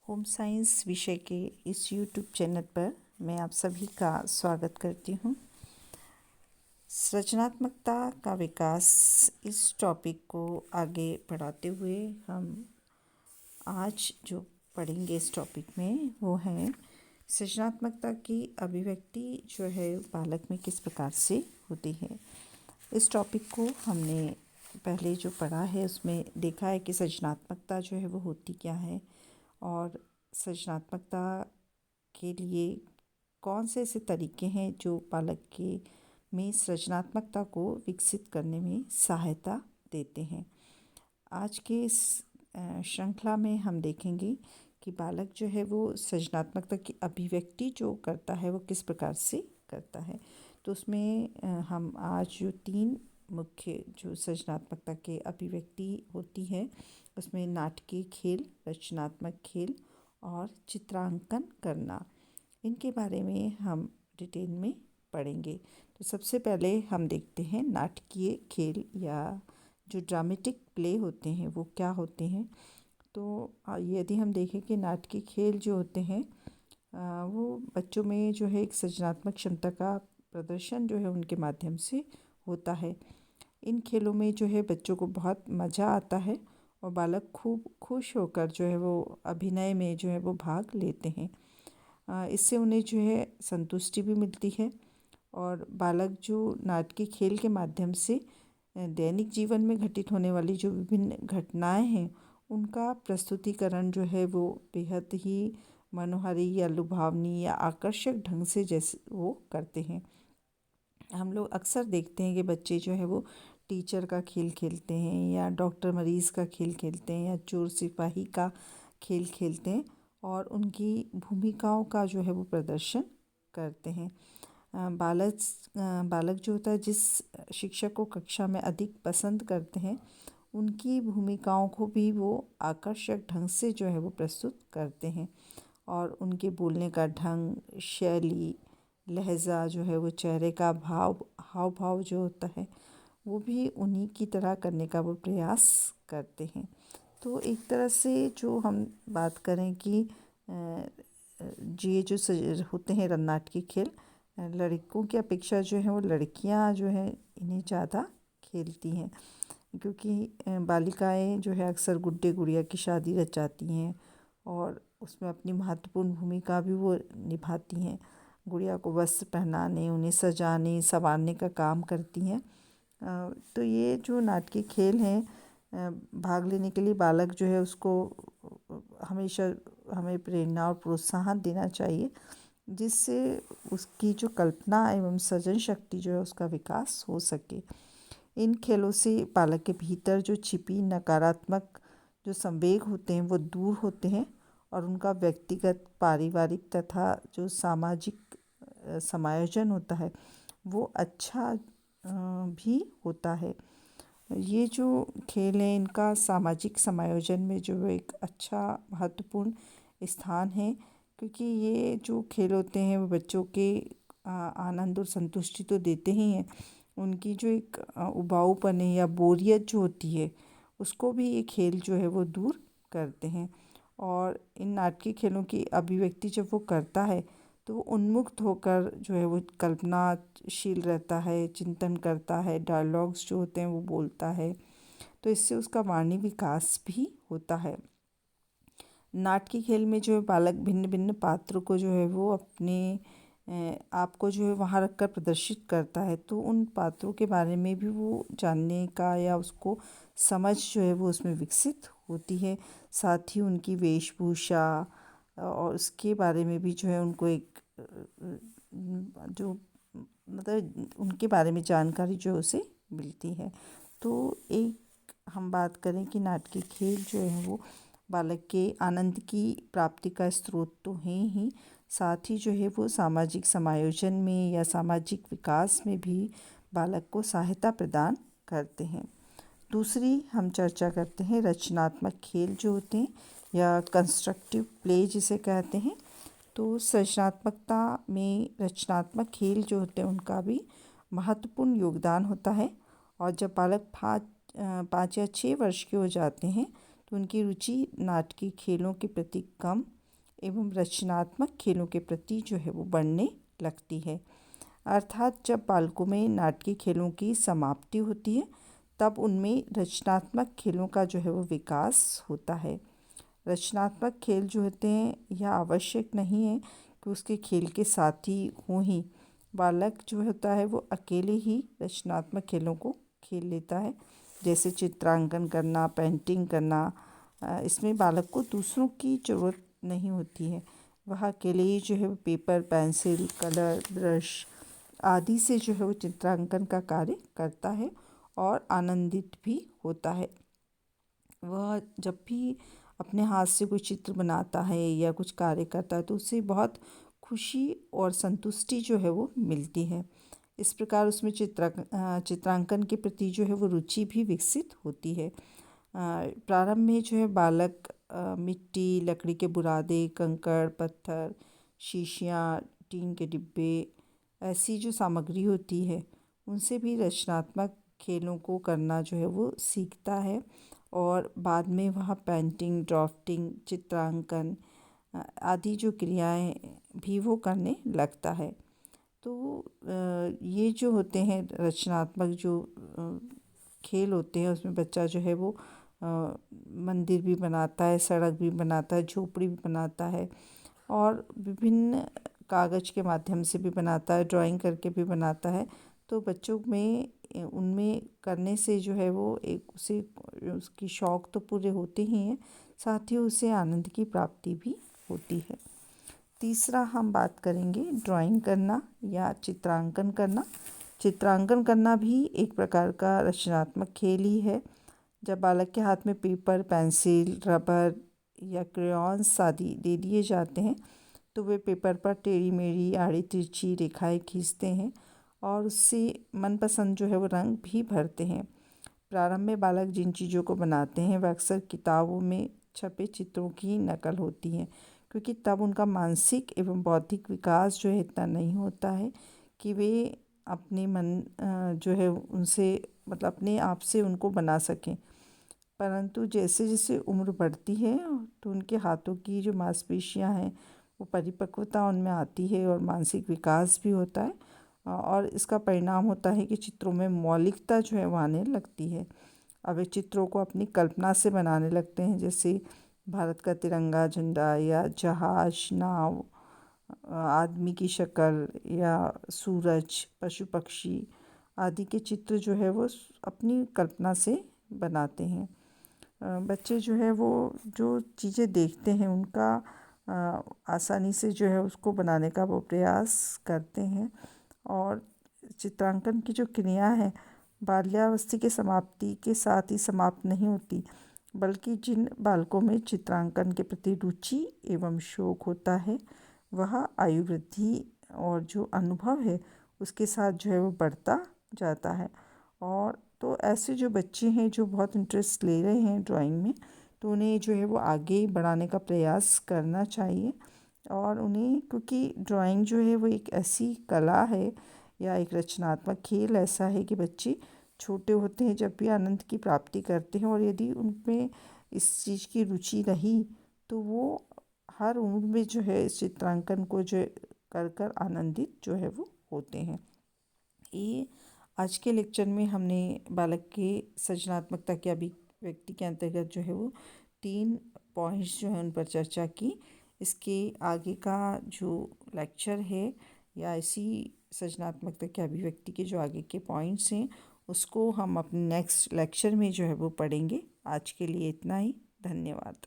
Home science विषय के इस यूट्यूब चैनल पर मैं आप सभी का स्वागत करती हूँ। सृजनात्मकता का विकास, इस टॉपिक को आगे बढ़ाते हुए हम आज जो पढ़ेंगे इस टॉपिक में वो है सृजनात्मकता की अभिव्यक्ति जो है बालक में किस प्रकार से होती है। इस टॉपिक को हमने पहले जो पढ़ा है उसमें देखा है कि सृजनात्मकता जो है वो होती क्या है और सृजनात्मकता के लिए कौन से ऐसे तरीके हैं जो बालक के में सृजनात्मकता को विकसित करने में सहायता देते हैं। आज के इस श्रृंखला में हम देखेंगे कि बालक जो है वो सृजनात्मकता की अभिव्यक्ति जो करता है वो किस प्रकार से करता है। तो उसमें हम आज जो 3 मुख्य जो सृजनात्मकता के अभिव्यक्ति होती है उसमें नाटकीय खेल, रचनात्मक खेल और चित्रांकन करना, इनके बारे में हम डिटेल में पढ़ेंगे। तो सबसे पहले हम देखते हैं नाटकीय खेल या जो ड्रामेटिक प्ले होते हैं वो क्या होते हैं। तो यदि हम देखें कि नाटकीय खेल जो होते हैं वो बच्चों में जो है एक सृजनात्मक क्षमता का प्रदर्शन जो है उनके माध्यम से होता है। इन खेलों में जो है बच्चों को बहुत मज़ा आता है और बालक खूब खुश होकर जो है वो अभिनय में जो है वो भाग लेते हैं। इससे उन्हें जो है संतुष्टि भी मिलती है और बालक जो नाटकीय खेल के माध्यम से दैनिक जीवन में घटित होने वाली जो विभिन्न घटनाएं हैं उनका प्रस्तुतिकरण जो है वो बेहद ही मनोहारी या लुभावनी या आकर्षक ढंग से जैसे वो करते हैं। हम लोग अक्सर देखते हैं कि बच्चे जो है वो टीचर का खेल खेलते हैं या डॉक्टर मरीज़ का खेल खेलते हैं या चोर सिपाही का खेल खेलते हैं और उनकी भूमिकाओं का जो है वो प्रदर्शन करते हैं। बालक जो होता है जिस शिक्षक को कक्षा में अधिक पसंद करते हैं उनकी भूमिकाओं को भी वो आकर्षक ढंग से जो है वो प्रस्तुत करते हैं और उनके बोलने का ढंग, शैली, लहज़ा जो है वो चेहरे का हाव भाव जो होता है वो भी उन्हीं की तरह करने का वो प्रयास करते हैं। तो एक तरह से जो हम बात करें कि ये जो होते हैं नाटकीय खेल, लड़कों की अपेक्षा जो है वो लड़कियां जो है इन्हें ज़्यादा खेलती हैं क्योंकि बालिकाएं जो है अक्सर गुड्डे गुड़िया की शादी रचाती हैं और उसमें अपनी महत्वपूर्ण भूमिका भी वो निभाती हैं। गुड़िया को वस्त्र पहनाने, उन्हें सजाने संवारने का काम करती हैं। तो ये जो नाटकीय खेल हैं भाग लेने के लिए बालक जो है उसको हमेशा हमें प्रेरणा और प्रोत्साहन देना चाहिए जिससे उसकी जो कल्पना एवं सृजन शक्ति जो है उसका विकास हो सके। इन खेलों से बालक के भीतर जो छिपी नकारात्मक जो संवेग होते हैं वो दूर होते हैं और उनका व्यक्तिगत, पारिवारिक तथा जो सामाजिक समायोजन होता है वो अच्छा भी होता है। ये जो खेल हैं इनका सामाजिक समायोजन में जो एक अच्छा महत्वपूर्ण स्थान है क्योंकि ये जो खेल होते हैं वो बच्चों के आनंद और संतुष्टि तो देते ही हैं, उनकी जो एक उबाऊपन है या बोरियत जो होती है उसको भी ये खेल जो है वो दूर करते हैं। और इन नाटकीय खेलों की अभिव्यक्ति जब वो करता है तो वो उन्मुक्त होकर जो है वो कल्पनाशील रहता है, चिंतन करता है, डायलॉग्स जो होते हैं वो बोलता है, तो इससे उसका वाणी विकास भी होता है। नाटकीय खेल में जो है बालक भिन्न भिन्न पात्रों को जो है वो अपने आप को जो है वहाँ रख कर प्रदर्शित करता है, तो उन पात्रों के बारे में भी वो जानने का या उसको समझ जो है वो उसमें विकसित होती है। साथ ही उनकी वेशभूषा और उसके बारे में भी जो है उनको एक जो मतलब उनके बारे में जानकारी जो उसे मिलती है। तो एक हम बात करें कि नाटकीय खेल जो है वो बालक के आनंद की प्राप्ति का स्रोत तो हैं ही, साथ ही जो है वो सामाजिक समायोजन में या सामाजिक विकास में भी बालक को सहायता प्रदान करते हैं। दूसरी हम चर्चा करते हैं रचनात्मक खेल जो होते हैं या कंस्ट्रक्टिव प्ले जिसे कहते हैं। तो सृजनात्मकता में रचनात्मक खेल जो होते हैं उनका भी महत्वपूर्ण योगदान होता है और जब बालक 5 या 6 वर्ष के हो जाते हैं तो उनकी रुचि नाटकीय खेलों के प्रति कम एवं रचनात्मक खेलों के प्रति जो है वो बढ़ने लगती है। अर्थात जब बालकों में नाटकीय खेलों की समाप्ति होती है तब उनमें रचनात्मक खेलों का जो है वो विकास होता है। रचनात्मक खेल जो होते हैं यह आवश्यक नहीं है कि उसके खेल के साथी हों ही। बालक जो होता है वो अकेले ही रचनात्मक खेलों को खेल लेता है, जैसे चित्रांकन करना, पेंटिंग करना। इसमें बालक को दूसरों की ज़रूरत नहीं होती है। वह अकेले ही जो है वो पेपर, पेंसिल, कलर, ब्रश आदि से जो है वो चित्रांकन का कार्य करता है और आनंदित भी होता है। वह जब भी अपने हाथ से कोई चित्र बनाता है या कुछ कार्य करता है तो उससे बहुत खुशी और संतुष्टि जो है वो मिलती है। इस प्रकार उसमें चित्रांकन के प्रति जो है वो रुचि भी विकसित होती है। प्रारंभ में जो है बालक मिट्टी, लकड़ी के बुरादे, कंकड़, पत्थर, शीशियाँ, टीन के डिब्बे ऐसी जो सामग्री होती है उनसे भी रचनात्मक खेलों को करना जो है वो सीखता है और बाद में वह पेंटिंग, ड्राफ्टिंग, चित्रांकन आदि जो क्रियाएं भी वो करने लगता है। तो ये जो होते हैं रचनात्मक जो खेल होते हैं उसमें बच्चा जो है वो मंदिर भी बनाता है, सड़क भी बनाता है, झोपड़ी भी बनाता है और विभिन्न कागज़ के माध्यम से भी बनाता है, ड्राइंग करके भी बनाता है। तो बच्चों में उनमें करने से जो है वो एक उसे उसकी शौक़ तो पूरे होते ही हैं, साथ ही उसे आनंद की प्राप्ति भी होती है। तीसरा हम बात करेंगे ड्राइंग करना या चित्रांकन करना। चित्रांकन करना भी एक प्रकार का रचनात्मक खेल ही है। जब बालक के हाथ में पेपर, पेंसिल, रबर या क्रेयॉन्स आदि दे दिए जाते हैं तो वे पेपर पर टेढ़ी मेढ़ी, आड़ी तिरछी रेखाएं खींचते हैं और उससे मनपसंद जो है वो रंग भी भरते हैं। प्रारंभ में बालक जिन चीज़ों को बनाते हैं वह अक्सर किताबों में छपे चित्रों की नकल होती हैं, क्योंकि तब उनका मानसिक एवं बौद्धिक विकास जो है इतना नहीं होता है कि वे अपने मन जो है उनसे मतलब अपने आप से उनको बना सकें। परंतु जैसे जैसे उम्र बढ़ती है तो उनके हाथों की जो मांसपेशियां हैं वो परिपक्वता उनमें आती है और मानसिक विकास भी होता है और इसका परिणाम होता है कि चित्रों में मौलिकता जो है वो आने लगती है। अब वे चित्रों को अपनी कल्पना से बनाने लगते हैं, जैसे भारत का तिरंगा झंडा या जहाज, नाव, आदमी की शक्ल या सूरज, पशु पक्षी आदि के चित्र जो है वो अपनी कल्पना से बनाते हैं। बच्चे जो है वो जो चीज़ें देखते हैं उनका आसानी से जो है उसको बनाने का वो प्रयास करते हैं और चित्रांकन की जो क्रिया है बाल्यावस्था की समाप्ति के साथ ही समाप्त नहीं होती, बल्कि जिन बालकों में चित्रांकन के प्रति रुचि एवं शौक होता है वह आयु वृद्धि और जो अनुभव है उसके साथ जो है वो बढ़ता जाता है। और तो ऐसे जो बच्चे हैं जो बहुत इंटरेस्ट ले रहे हैं ड्राइंग में, तो उन्हें जो है वो आगे बढ़ाने का प्रयास करना चाहिए और उन्हें, क्योंकि ड्राइंग जो है वो एक ऐसी कला है या एक रचनात्मक खेल ऐसा है कि बच्चे छोटे होते हैं जब भी आनंद की प्राप्ति करते हैं और यदि उनमें इस चीज़ की रुचि रही तो वो हर उम्र में जो है इस चित्रांकन को जो कर कर आनंदित जो है वो होते हैं। ये आज के लेक्चर में हमने बालक के सृजनात्मकता के अभिव्यक्ति के अंतर्गत जो है वो 3 पॉइंट्स जो हैं उन पर चर्चा की। इसके आगे का जो लेक्चर है या इसी सृजनात्मकता के अभिव्यक्ति के जो आगे के पॉइंट्स हैं उसको हम अपने नेक्स्ट लेक्चर में जो है वो पढ़ेंगे। आज के लिए इतना ही। धन्यवाद।